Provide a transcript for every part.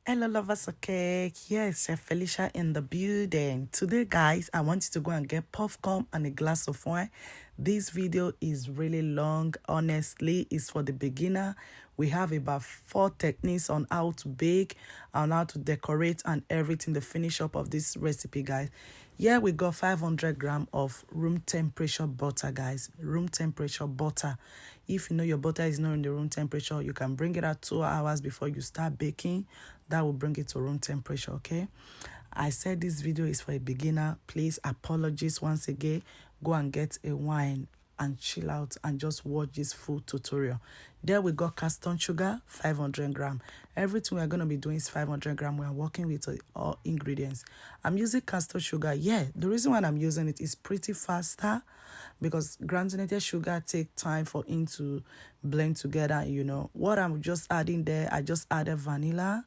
Hello lovers of cake. Yes, Chef Felicia in the building. Today guys, I want you to go and get popcorn and a glass of wine. This video is really long. Honestly, it's for the beginner. We have about 4 techniques on how to bake and how to decorate and everything, the finish up of this recipe guys. Yeah, we got 500 grams of room temperature butter guys. Room temperature butter. If you know your butter is not in the room temperature, you can bring it at 2 hours before you start baking. That will bring it to room temperature, okay? I said this video is for a beginner. Please, apologies once again. Go and get a wine and chill out and just watch this full tutorial. There we got castone sugar, 500 grams. Everything we are going to be doing is 500 grams. We are working with all ingredients. I'm using castone sugar. Yeah, the reason why I'm using it is pretty faster because granulated sugar take time for it to blend together. You know what I'm just adding there, I just added vanilla.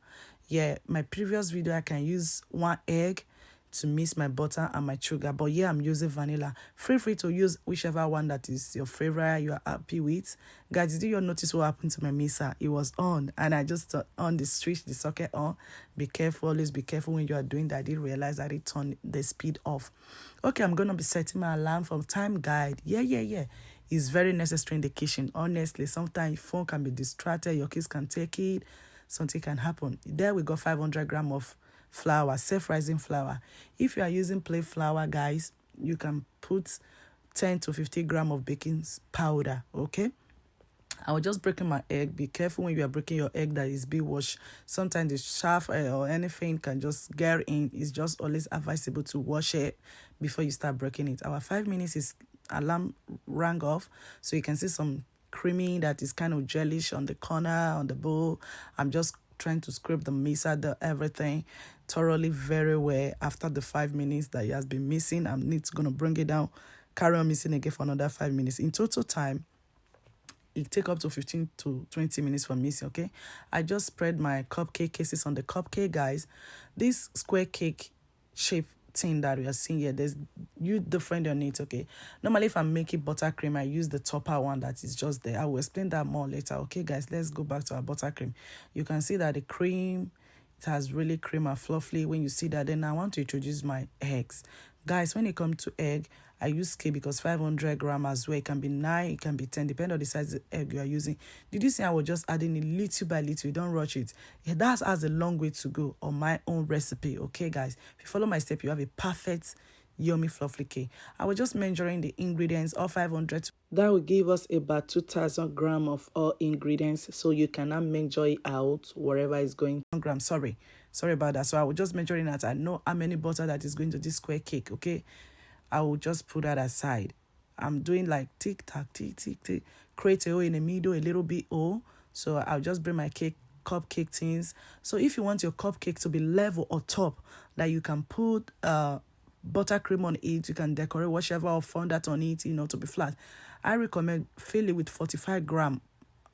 Yeah, my previous video I can use 1 egg to mix my butter and my sugar, but yeah, I'm using vanilla. Feel free to use whichever one that is your favorite, you are happy with. Guys, did you notice what happened to my mixer? It was on and I just on the switch, the socket on. Be careful, always be careful when you are doing that. I didn't realize that it turned the speed off. Okay, I'm gonna be setting my alarm from time guide. Yeah. It's very necessary in the kitchen. Honestly, sometimes your phone can be distracted, your kids can take it, something can happen. There we got 500 grams of flour, self-rising flour. If you are using plain flour, guys, you can put 10 to 50 grams of baking powder, okay? I was just breaking my egg. Be careful when you are breaking your egg that is being washed. Sometimes the shaft or anything can just get in. It's just always advisable to wash it before you start breaking it. Our 5 minutes is alarm rang off, so you can see some creamy that is kind of gelish on the corner, on the bowl. I'm just trying to scrape the mixer, everything thoroughly very well. After the 5 minutes that it has been missing, I'm going to bring it down, carry on mixing again for another 5 minutes. In total time, it take up to 15 to 20 minutes for mixing, okay? I just spread my cupcake cases on the cupcake, guys. This square cake shape thing that we are seeing here, there's you different on it, okay? Normally, if I'm making buttercream, I use the topper one that is just there. I will explain that more later, okay, guys? Let's go back to our buttercream. You can see that the cream, it has really cream and fluffy. When you see that, then I want to introduce my eggs. Guys, when it comes to egg, I use K because 500 grams as well. It can be 9, it can be 10, depending on the size of the egg you are using. Did you see I was just adding it little by little? You don't rush it. Yeah, that has a long way to go on my own recipe, okay, guys? If you follow my step, you have a perfect yummy fluffy cake. I was just measuring the ingredients, all 500. That will give us about 2,000 grams of all ingredients, so you cannot measure it out wherever it's going. Grams, sorry about that. So I will just measuring that. I know how many butter that is going to this square cake, okay? I will just put that aside. I'm doing like tick-tack, tick-tick, create a hole in the middle, a little bit hole. So I'll just bring my cupcake things. So if you want your cupcake to be level or top, that you can put buttercream on it, you can decorate whatever or fondant on it, to be flat. I recommend fill it with 45 grams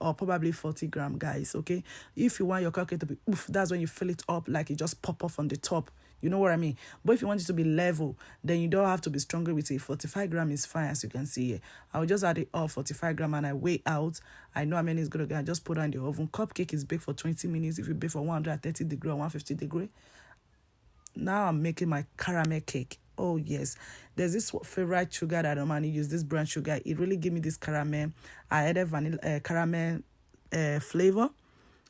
or probably 40 grams, guys, okay? If you want your cupcake to be oof, that's when you fill it up like it just pop off on the top. You know what I mean? But if you want it to be level, then you don't have to be stronger with it. 45 grams is fine, as you can see here. I'll just add it all 45 grams and I weigh out. I know how many is going to get. I just put it in the oven. Cupcake is baked for 20 minutes. If you bake for 130 degree or 150 degree. Now I'm making my caramel cake. Oh yes, there's this favorite sugar that I normally use, this brown sugar. It really give me this caramel. I added vanilla caramel flavor,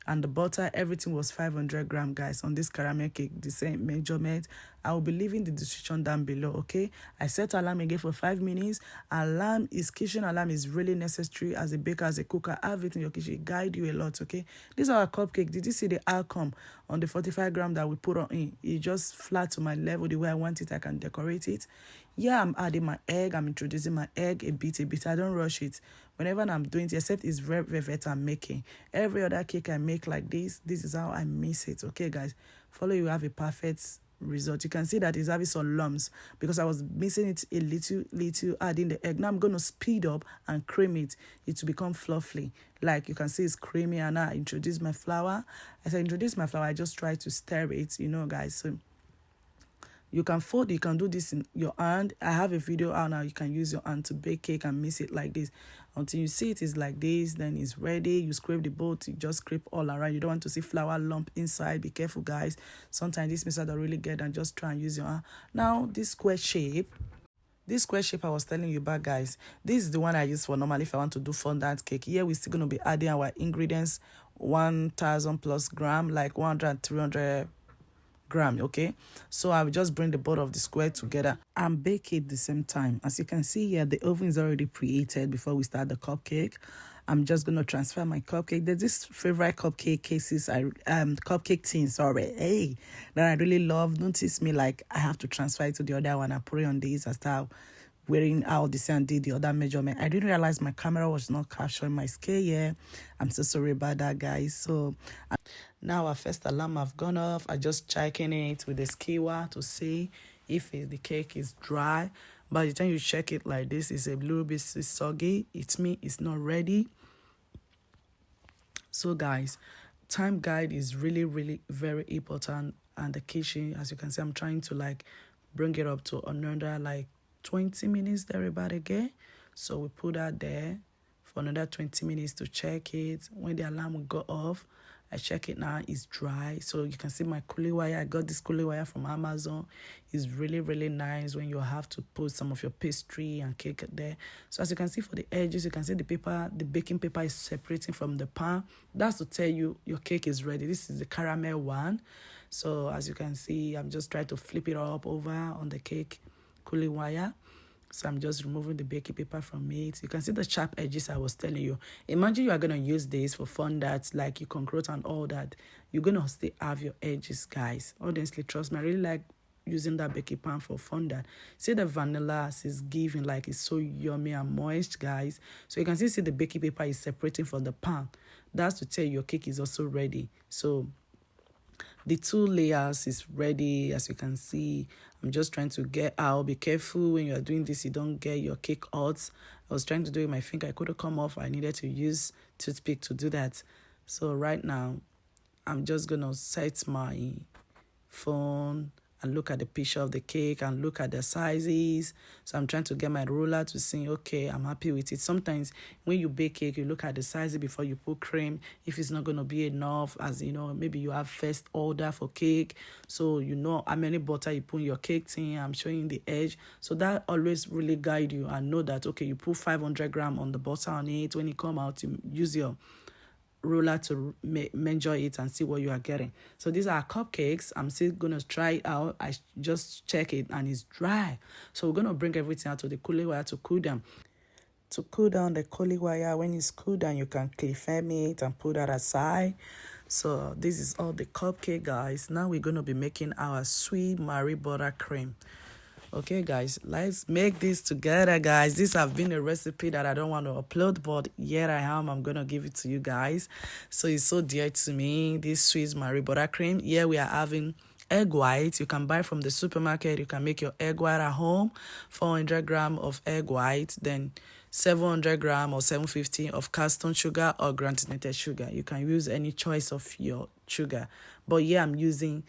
and the butter, everything was 500 grams, guys, on this caramel cake, the same measurement. I will be leaving the description down below, okay? I set alarm again for 5 minutes. Kitchen alarm is really necessary as a baker, as a cooker. Have it in your kitchen, guide you a lot, okay? This is our cupcake. Did you see the outcome on the 45 grams that we put on in? It just flat to my level, the way I want it. I can decorate it. Yeah, I'm adding my egg. I'm introducing my egg a bit. I don't rush it. Whenever I'm doing it, except it's very I'm making. Every other cake I make like this is how I mix it. Okay, guys? Follow, you have a perfect result. You can see that it's having some lumps because I was mixing it a little, adding the egg. Now I'm going to speed up and cream it. It will become fluffy. Like you can see, it's creamy. And now I introduce my flour. As I introduce my flour, I just try to stir it, guys. So you can fold, you can do this in your hand. I have a video out now. You can use your hand to bake cake and mix it like this. Until you see it is like this, then it's ready. You scrape the bowl, you just scrape all around. You don't want to see flour lump inside. Be careful, guys. Sometimes this method don't really get, and just try and use your hand. Now this square shape, I was telling you about, guys, this is the one I use for normally if I want to do fondant cake. Here we're still going to be adding our ingredients, 1,000 plus gram, like 100 300 gram. Okay, so I will just bring the both of the square together and bake it the same time. As you can see here, the oven is already preheated before we start the cupcake. I'm just gonna transfer my cupcake. There's this favorite cupcake cases, cupcake tin, sorry, hey, that I really love. Notice me, like I have to transfer it to the other one. I put it on this. I start wearing out the same, did the other measurement. I didn't realize my camera was not capturing my scale here. I'm so sorry about that, guys. So now our first alarm have gone off. I just checking it with the skewer to see if the cake is dry. By the time you check it like this, it's a little bit soggy. It's me, it's not ready. So guys, time guide is really, really very important. And the kitchen, as you can see, I'm trying to like bring it up to another like 20 minutes there about again. So we put that there for another 20 minutes to check it. When the alarm will go off, I check it now, it's dry. So you can see my cooling wire. I got this cooling wire from Amazon. It's really, really nice when you have to put some of your pastry and cake there. So as you can see for the edges, you can see the paper, the baking paper is separating from the pan. That's to tell you your cake is ready. This is the caramel one. So as you can see, I'm just trying to flip it up over on the cake cooling wire. So I'm just removing the baking paper from it. You can see the sharp edges I was telling you. Imagine you are going to use this for fondant, like you concrete and all that. You're going to still have your edges, guys. Honestly, trust me, I really like using that baking pan for fondant. See the vanilla is giving, like it's so yummy and moist, guys. So you can see the baking paper is separating from the pan. That's to tell you your cake is also ready. So the 2 layers is ready. As you can see, I'm just trying to get out. Be careful when you are doing this, you don't get your cake out. I was trying to do it with my finger. I couldn't come off. I needed to use toothpick to do that. So right now, I'm just going to set my phone and look at the picture of the cake and look at the sizes. So I'm trying to get my ruler to see, okay, I'm happy with it. Sometimes when you bake cake, you look at the sizes before you put cream. If it's not going to be enough, as you know, maybe you have first order for cake. So you know how many butter you put in your cake tin. I'm showing the edge. So that always really guide you and know that, okay, you put 500 gram on the butter on it. When it come out, you use your ruler to measure it and see what you are getting. So these are cupcakes. I'm still gonna try it out. I just check it and it's dry. So we're gonna bring everything out to the cooling wire to cool down. To cool down the cooling wire, when it's cooled down, you can clip it and put that aside. So this is all the cupcake, guys. Now we're gonna be making our sweet Marie buttercream. Okay, guys, let's make this together, guys. This have been a recipe that I don't want to upload, but here I am. I'm going to give it to you guys. So it's so dear to me, this sweet Marie buttercream. Here we are having egg white. You can buy from the supermarket. You can make your egg white at home. 400 gram of egg white, then 700 gram or 750 of castone sugar or granulated sugar. You can use any choice of your sugar. But here I'm using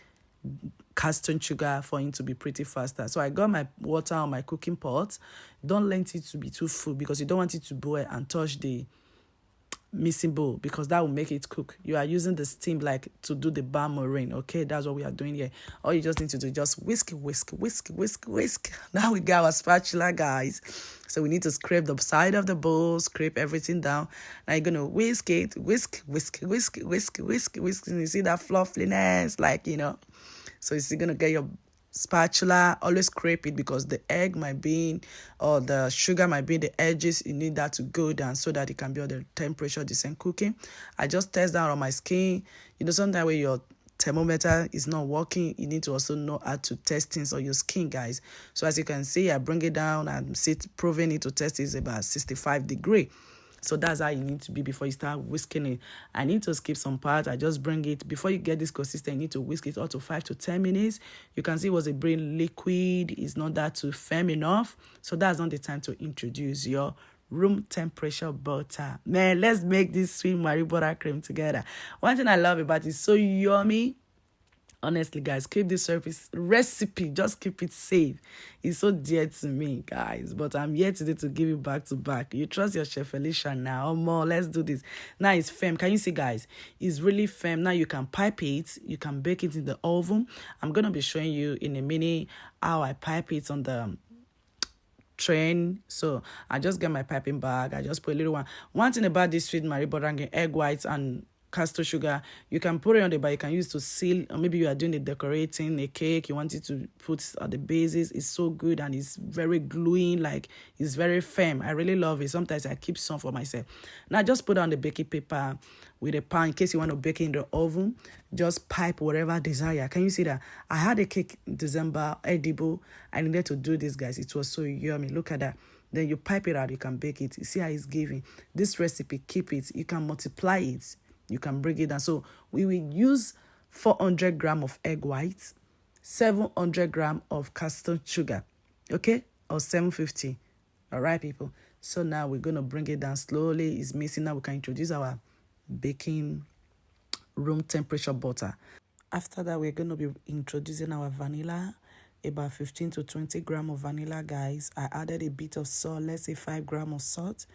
castone sugar for it to be pretty faster. So I got my water on my cooking pot. Don't let it to be too full because you don't want it to boil and touch the missing bowl because that will make it cook. You are using the steam like to do the bar meringue. Okay, that's what we are doing here. All you just need to do is just whisk. Now we got our spatula, guys. So we need to scrape the side of the bowl, scrape everything down. Now you're gonna whisk it, whisk. And you see that fluffiness, like, you know. So you're gonna get your spatula, always scrape it because the egg might be or the sugar might be the edges. You need that to go down so that it can be at the temperature decent cooking. I just test that on my skin. You know, sometimes when your thermometer is not working, you need to also know how to test things on your skin, guys. So as you can see, I bring it down and proving it to test is about 65 degrees. So that's how you need to be before you start whisking it. I need to skip some parts. I just bring it. Before you get this consistent, you need to whisk it up to 5 to 10 minutes. You can see it was a brain liquid. It's not that too firm enough. So that's not the time to introduce your room temperature butter. Man, let's make this sweet Marie buttercream together. One thing I love about it, it's so yummy. Honestly, guys, keep this recipe. Just keep it safe. It's so dear to me, guys. But I'm here today to give it back to back. You trust your chef Felicia now. More, let's do this. Now it's firm. Can you see, guys? It's really firm. Now you can pipe it. You can bake it in the oven. I'm gonna be showing you in a minute how I pipe it on the train. So I just get my piping bag. I just put a little one. One thing about this sweet Marie meringue, egg whites and castor sugar, you can put it on the bar. You can use to seal, or maybe you are doing the decorating a cake, you want it to put at the bases. It's so good and it's very gluing, like it's very firm. I really love it. Sometimes I keep some for myself. Now just put on the baking paper with a pan in case you want to bake it in the oven. Just pipe whatever desire. Can you see that? I had a cake in December, edible. I needed to do this, guys. It was so yummy. Look at that. Then you pipe it out, you can bake it. You see how it's giving. This recipe, keep it. You can multiply it. You can bring it down. So we will use 400 grams of egg whites, 700 grams of castor sugar, okay? Or 750. All right, people. So now we're going to bring it down slowly. It's mixing. Now we can introduce our baking room temperature butter. After that, we're going to be introducing our vanilla, about 15 to 20 grams of vanilla, guys. I added a bit of salt, let's say 5 grams of salt.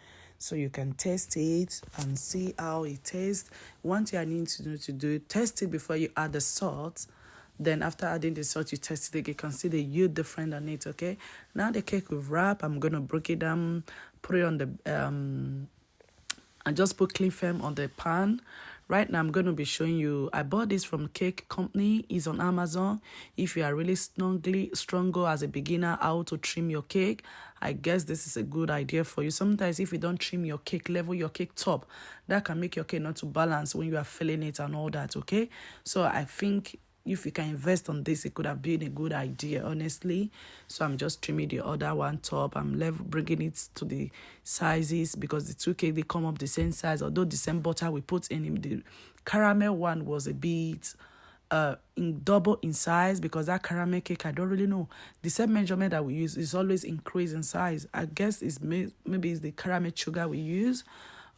So you can test it and see how it tastes. One thing I need to do, test it before you add the salt. Then after adding the salt, you test it again. You can see the huge difference on it, okay? Now the cake will wrap. I'm going to break it down, put it on the, and just put cling film on the pan. Right now, I'm going to be showing you, I bought this from Cake Company. It's on Amazon. If you are really stronger as a beginner, how to trim your cake, I guess this is a good idea for you. Sometimes if you don't trim your cake level, your cake top, that can make your cake not to balance when you are filling it and all that, okay? So I think if you can invest on this, it could have been a good idea, honestly. So I'm just trimming the other one top. I'm bringing it to the sizes because the two cake, they come up the same size. Although the same butter we put in, the caramel one was a bit in double in size, because that caramel cake, I don't really know. The same measurement that we use is always increase in size. I guess it's maybe it's the caramel sugar we use.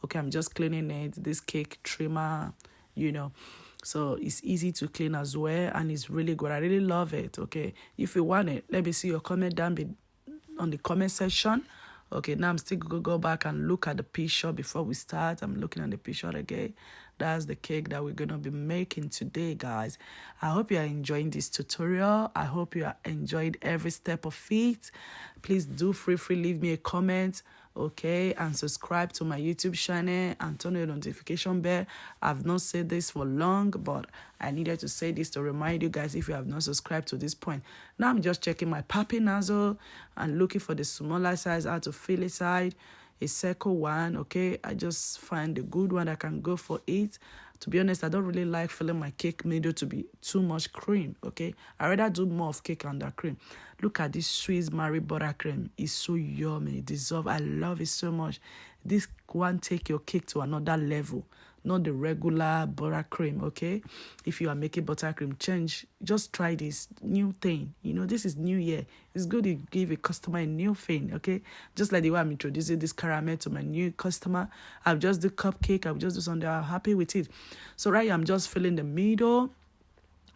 Okay, I'm just cleaning it. This cake trimmer, you know. So it's easy to clean as well, and it's really good. I really love it, okay? If you want it, let me see your comment down on the comment section. Okay, now I'm still going to go back and look at the picture before we start. I'm looking at the picture again. That's the cake that we're going to be making today, guys. I hope you are enjoying this tutorial. I hope you are enjoying every step of it. Please do free leave me a comment, okay, and subscribe to my YouTube channel and turn on the notification bell. I've not said this for long, but I needed to say this to remind you guys if you have not subscribed to this point. Now I'm just checking my popping nozzle and looking for the smaller size, how to fill it side, a circle one, okay? I just find a good one that can go for it. To be honest, I don't really like filling my cake middle to be too much cream, okay? I rather do more of cake under cream. Look at this Swiss Marie buttercream. It's so yummy. It deserves. I love it so much. This one take your cake to another level, not the regular buttercream, okay? If you are making buttercream, just try this new thing. You know, this is New Year. It's good to give a customer a new thing, okay? Just like the way I'm introducing this caramel to my new customer. I'll just do cupcake. I'll just do something. I'm happy with it. So right here, I'm just filling the middle.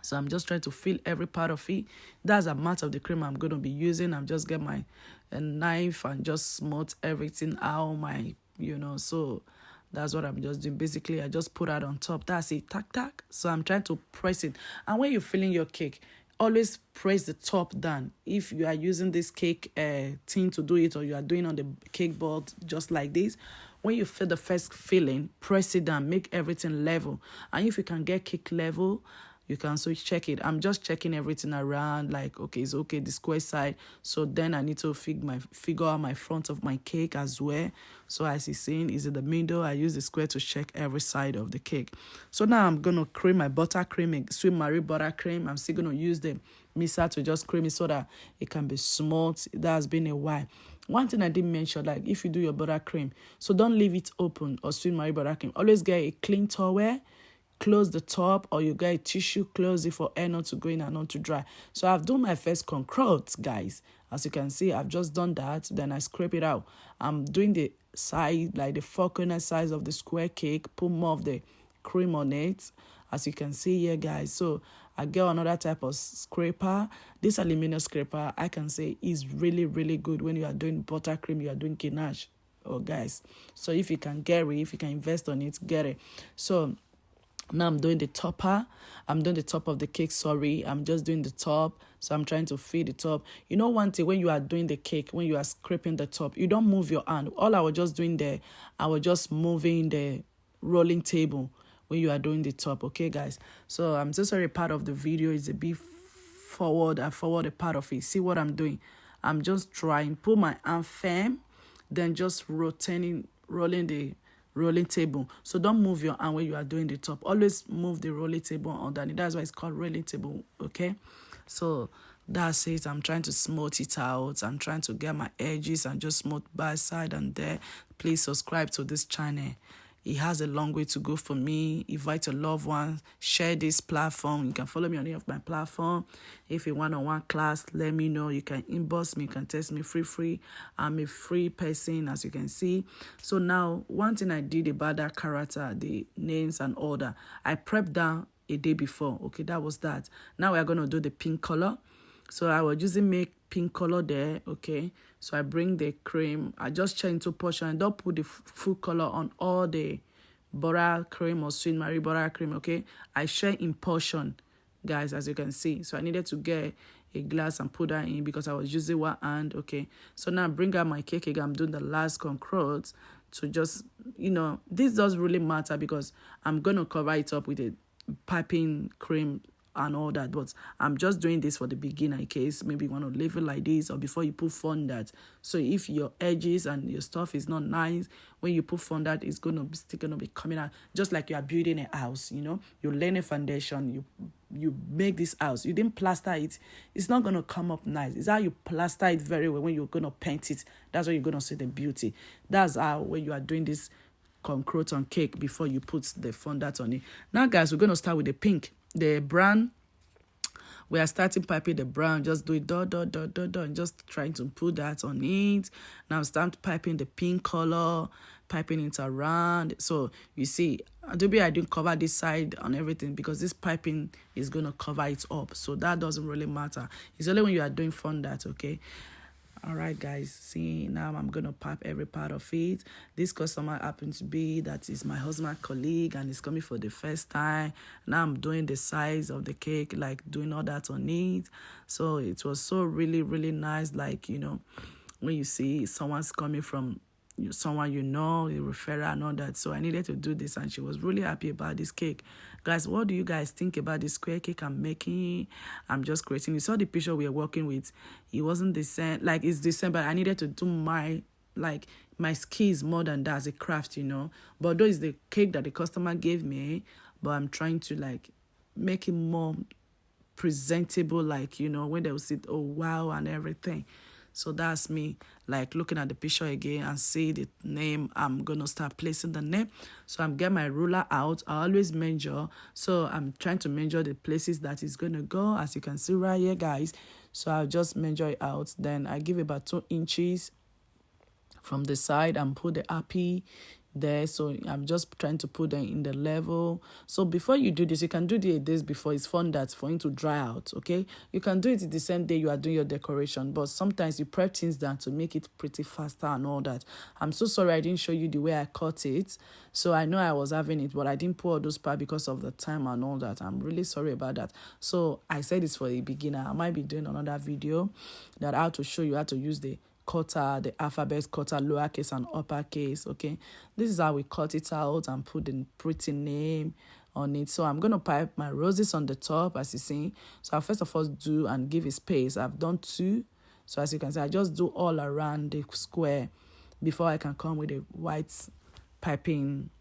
So I'm just trying to fill every part of it. That's the amount of the cream I'm going to be using. I'm just get my knife and just smooth everything out, so that's what I'm just doing. Basically, I just put that on top. That's it, tack. So I'm trying to press it. And when you're filling your cake, always press the top down. If you are using this cake tin to do it, or you are doing on the cake board just like this, when you fill the first filling, press it down, make everything level. And if you can get cake level, you can also check it. I'm just checking everything around, like, okay, it's okay, the square side. So then I need to figure out my front of my cake as well. So as you're seeing, is in the middle. I use the square to check every side of the cake. So now I'm going to cream my buttercream, Sweet Marie buttercream. I'm still going to use the mixer to just cream it so that it can be smooth. That has been a while. One thing I didn't mention, like if you do your buttercream, so don't leave it open, or Sweet Marie buttercream. Always get a clean towel. Close the top, or you get a tissue, close it for air not to go in and not to dry. So I've done my first concrete, guys. As you can see, I've just done that. Then I scrape it out. I'm doing the side, like the 4 corner size of the square cake. Put more of the cream on it, as you can see here, guys. So I get another type of scraper. This aluminum scraper, I can say, is really, really good when you are doing buttercream, you are doing ganache, guys. So if you can get it, if you can invest on it, get it. So now I'm doing the topper. I'm doing the top of the cake. Sorry, I'm just doing the top. So I'm trying to feed the top. You know, one thing, when you are doing the cake, when you are scraping the top, you don't move your hand. All I was just doing there, I was just moving the rolling table when you are doing the top. Okay, guys. So I'm so sorry, part of the video is a bit forward. I forward a part of it. See what I'm doing? I'm just trying, put my hand firm, then just rolling the rolling table. So don't move your hand when you are doing the top. Always move the rolling table underneath. That's why it's called rolling table. Okay, so that's it. I'm trying to smooth it out. I'm trying to get my edges and just smooth by side and there. Please subscribe to this channel. It has a long way to go for me. Invite your loved ones. Share this platform. You can follow me on any of my platform. If you want one-on-one class, let me know. You can inbox me. You can text me free. I'm a free person, as you can see. So now, one thing I did about that character, the names and order, I prepped down a day before. Okay, that was that. Now we're going to do the pink color. So I was using make pink color there, okay? So I bring the cream. I just change into portion. I don't put the full color on all the buttercream or sweet Marie buttercream, okay? I share in portion, guys, as you can see. So I needed to get a glass and put that in because I was using one hand, okay? So now I bring out my cake again. I'm doing the last concrete to just, this doesn't really matter because I'm going to cover it up with a piping cream and all that, but I'm just doing this for the beginner in case maybe you want to leave it like this or before you put fondant. So if your edges and your stuff is not nice, when you put fondant, it's still gonna be coming out just like you are building a house. You lay a foundation, you make this house, you didn't plaster it, it's not gonna come up nice. It's how you plaster it very well. When you're gonna paint it, that's when you're gonna see the beauty. That's how when you are doing this concrete on cake before you put the fondant on it. Now guys, we're gonna start with the pink. The brown, we are starting piping the brown. Just do it dot, and just trying to put that on it. Now start piping the pink color, piping it around. So you see, I didn't cover this side on everything because this piping is going to cover it up. So that doesn't really matter. It's only when you are doing fondant, okay? All right, guys, see, now I'm going to pipe every part of it. This customer happens to be, that is my husband's colleague, and he's coming for the first time. Now I'm doing the size of the cake, like doing all that on it. So it was so really, really nice, like, when you see someone's coming from someone a referral and all that. So I needed to do this, and she was really happy about this cake. Guys, what do you guys think about this square cake I'm making? I'm just creating. You saw the picture we are working with. It wasn't the same, like it's the same, but I needed to do my skills more than that as a craft, But though it's the cake that the customer gave me, but I'm trying to make it more presentable, when they will see, oh wow, and everything. So that's me, looking at the picture again and see the name. I'm going to start placing the name. So I'm getting my ruler out. I always measure. So I'm trying to measure the places that is going to go, as you can see right here, guys. So I'll just measure it out. Then I give about 2 inches from the side and put the happy there. So I'm just trying to put them in the level. So before you do this, you can do the days before. It's fun that for it to dry out, okay? You can do it the same day you are doing your decoration, but sometimes you prep things down to make it pretty faster and all that. I'm so sorry I didn't show you the way I cut it. So I know I was having it, but I didn't put all those parts because of the time and all that. I'm really sorry about that. So I said it's for a beginner. I might be doing another video that how to show you how to use the cutter, the alphabet cutter, lowercase and uppercase, okay? This is how we cut it out and put the pretty name on it. So I'm going to pipe my roses on the top, as you see. So I'll first of all do and give it space. I've done 2. So as you can see, I just do all around the square before I can come with a white piping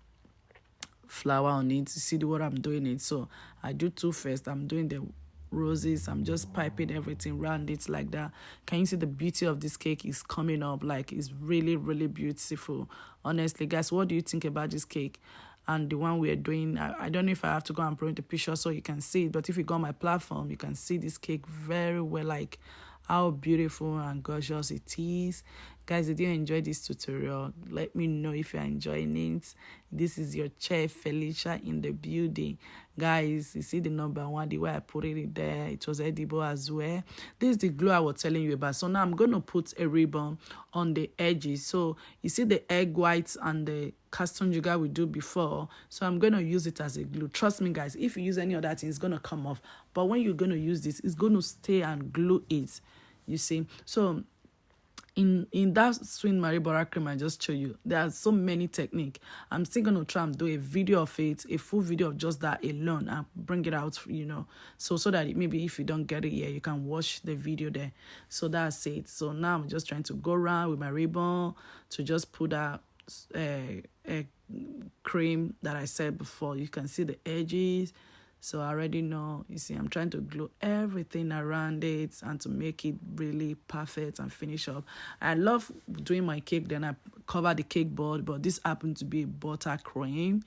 flower on it. You see what I'm doing it. So I do 2 first. I'm doing the roses. I'm just piping everything around it like that. Can you see the beauty of this cake is coming up? It's really, really beautiful. Honestly, guys, what do you think about this cake? And the one we're doing, I don't know if I have to go and print the picture so you can see it, but if you go on my platform, you can see this cake very well, how beautiful and gorgeous it is. Guys, did you enjoy this tutorial? Let me know if you're enjoying it. This is your chef Felicia in the building. Guys, you see the number one, the way I put it there, it was edible as well. This is the glue I was telling you about. So now I'm going to put a ribbon on the edges. So you see the egg whites and the custom sugar we do before. So I'm going to use it as a glue. Trust me, guys, if you use any other thing, it's going to come off. But when you're going to use this, it's going to stay and glue it. You see? So in that sweet Marie buttercream I just showed you, there are so many techniques. I'm still going to try and do a video of it, a full video of just that alone, and bring it out, so that maybe if you don't get it here, you can watch the video there. So that's it. So now I'm just trying to go around with my ribbon to just put that cream that I said before. You can see the edges. So I already know, you see, I'm trying to glue everything around it and to make it really perfect and finish up. I love doing my cake, then I cover the cake board, but this happened to be a buttercream.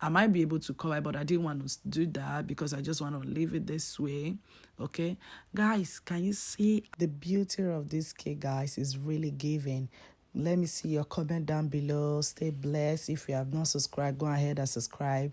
I might be able to cover it, but I didn't want to do that because I just want to leave it this way. Okay, guys, can you see the beauty of this cake, guys? Is really giving. Let me see your comment down below. Stay blessed. If you have not subscribed, go ahead and subscribe.